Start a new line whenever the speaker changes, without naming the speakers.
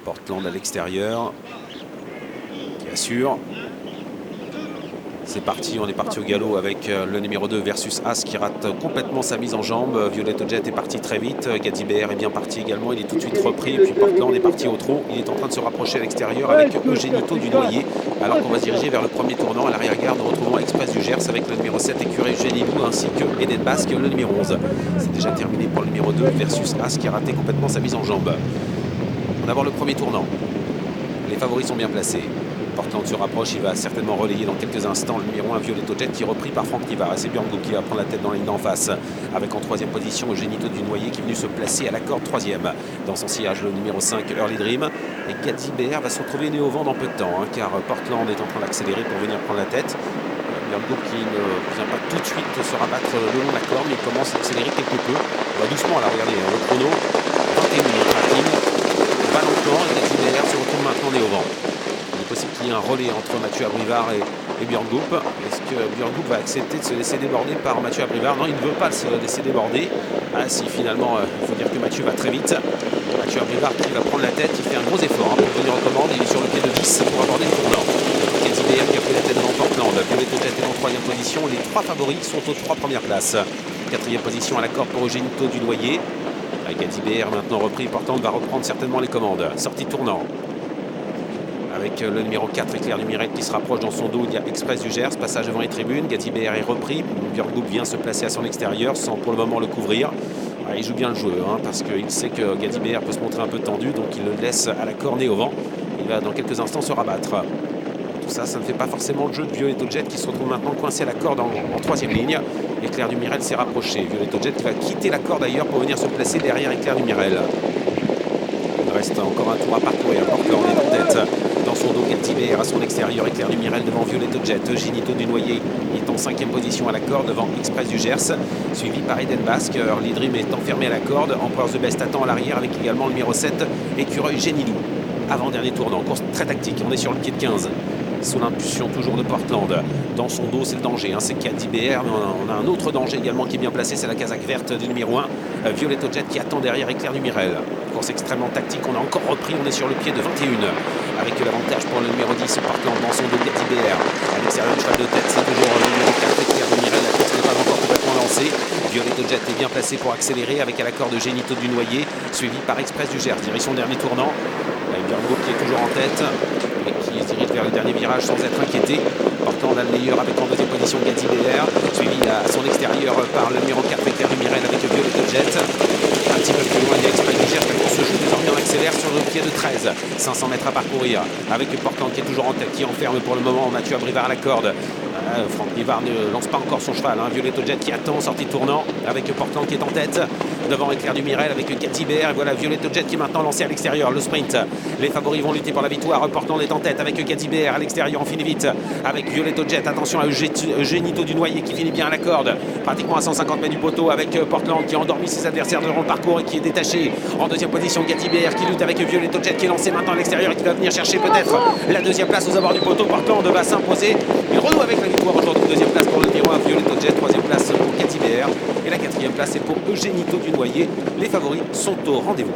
Portland à l'extérieur, qui assure. C'est parti, on est parti au galop avec le numéro 2 versus As qui rate complètement sa mise en jambe. Violetto Jet est parti très vite. Gadibert est bien parti également, il est tout de suite repris. Et puis Portland est parti au trot. Il est en train de se rapprocher à l'extérieur avec Eugenito du Noyer. Alors qu'on va se diriger vers le premier tournant. À l'arrière-garde, nous retrouvons Express du Gers avec le numéro 7 Écurie Génilou ainsi que Eden Basque, le numéro 11. C'est déjà terminé pour le numéro 2 versus As qui a raté complètement sa mise en jambe. On va voir le premier tournant. Les favoris sont bien placés. Portland se rapproche, il va certainement relayer dans quelques instants le numéro 1 Violetto Jet qui est repris par Franck Nivard. Et c'est Björn Goop qui va prendre la tête dans la ligne d'en face. Avec en troisième position Eugenito du Noyer qui est venu se placer à la corde troisième. Dans son sillage, le numéro 5 Early Dream. Et Gadibert va se retrouver né au vent dans peu de temps, car Portland est en train d'accélérer pour venir prendre la tête. Björn Goop qui ne vient pas tout de suite se rabattre le long de la corde, mais il commence à accélérer quelque peu. On va doucement là, regardez, le chrono. 21 minutes tracking. Va lentement et Gadibert se retrouve maintenant né au vent. Il est possible qu'il y ait un relais entre Mathieu Abrivard et Björn Goop. Est-ce que Björn Goop va accepter de se laisser déborder par Mathieu Abrivard? Non, il ne veut pas se laisser déborder. Ah si, finalement, il faut dire que Mathieu va très vite. Mathieu Abrivard qui va prendre la tête, il fait un gros effort pour venir en commande. Il est sur le pied de 10 pour aborder le tournant. Gadibert qui a pris la tête devant Portland. Violetto Jet est en troisième position. Les trois favoris sont aux trois premières places. Quatrième position à la corde pour Eugenito du Noyer. Gadibert maintenant repris. Portland va reprendre certainement les commandes. Sortie tournant. Avec le numéro 4, Éclair du Mirette qui se rapproche dans son dos. Il y a Express du Gers, passage devant les tribunes. Gadibert est repris. Björn Goop vient se placer à son extérieur sans pour le moment le couvrir. Il joue bien le jeu parce qu'il sait que Gadibert peut se montrer un peu tendu, donc il le laisse à la cornée au vent. Il va dans quelques instants se rabattre. Tout ça, ça ne fait pas forcément le jeu de Violetto Jet qui se retrouve maintenant coincé à la corde en troisième ligne. Éclair du Mirel s'est rapproché. Violetto Jet qui va quitter la corde ailleurs pour venir se placer derrière Éclair du Mirel. Il reste encore un tour à parcourir. Portland est en tête. Dans son dos, Gadibert à son extérieur. Éclair du Mirel devant Violetto Jet. Eugenito du Noyer est en cinquième position à la corde devant Express du Gers. Suivi par Eden Basque. Early Dream est enfermé à la corde. Empereur The Best attend à l'arrière avec également le numéro 7 Écureuil Génilou. Avant-dernier tournant. Course très tactique. On est sur le pied de 15. Sous l'impulsion toujours de Portland. Dans son dos, c'est le danger. C'est Gadibert. On a un autre danger également qui est bien placé. C'est la casaque verte du numéro 1. Violetto Jet qui attend derrière Éclair du Mirel. Course extrêmement tactique. On a encore repris. On est sur le pied de 21. Avec l'avantage pour le numéro 10, Portland dans son dos Gadibert. À l'extérieur du cheval de tête, c'est toujours le numéro 4, Éclair du Mirel. La course n'est pas encore complètement lancée. Violetto Jet est bien placé pour accélérer avec à la corde Eugenito du Noyer, suivi par Express du Gers. Direction dernier tournant. Björn Goop qui est toujours en tête et qui se dirige vers le dernier virage sans être inquiété. Portland a le meilleur avec en deuxième position Gadibert, suivi à son extérieur par le numéro 4 Éclair du Mirel avec Violetto Jet. Un petit peu plus loin, il y a Express du Gers qui se joue désormais en accélère sur le pied de 13. 500 mètres à parcourir avec Portland qui est toujours en tête, qui enferme pour le moment Mathieu Abrivard à la corde. Franck Nivard ne lance pas encore son cheval. Violetto Jet qui attend, sortie de tournant avec Portland qui est en tête. Devant Éclair du Mirel avec Gadibert. Et voilà Violetto Jet qui est maintenant lancé à l'extérieur. Le sprint. Les favoris vont lutter pour la victoire. Portland est en tête avec Gadibert à l'extérieur. On finit vite avec Violetto Jet. Attention à Eugenito du Noyer qui finit bien à la corde. Pratiquement à 150 mètres du poteau avec Portland qui a endormi ses adversaires durant le parcours et qui est détaché. En deuxième position Gadibert qui lutte avec Violetto Jet qui est lancé maintenant à l'extérieur et qui va venir chercher peut-être la deuxième place aux abords du poteau. Portland va s'imposer. Il renoue avec la victoire aujourd'hui. Deuxième place pour le numéro 1 Violetto Jet. Troisième place pour Gadibert. Et la quatrième place est pour Eugenito du Noyer. Les favoris sont au rendez-vous.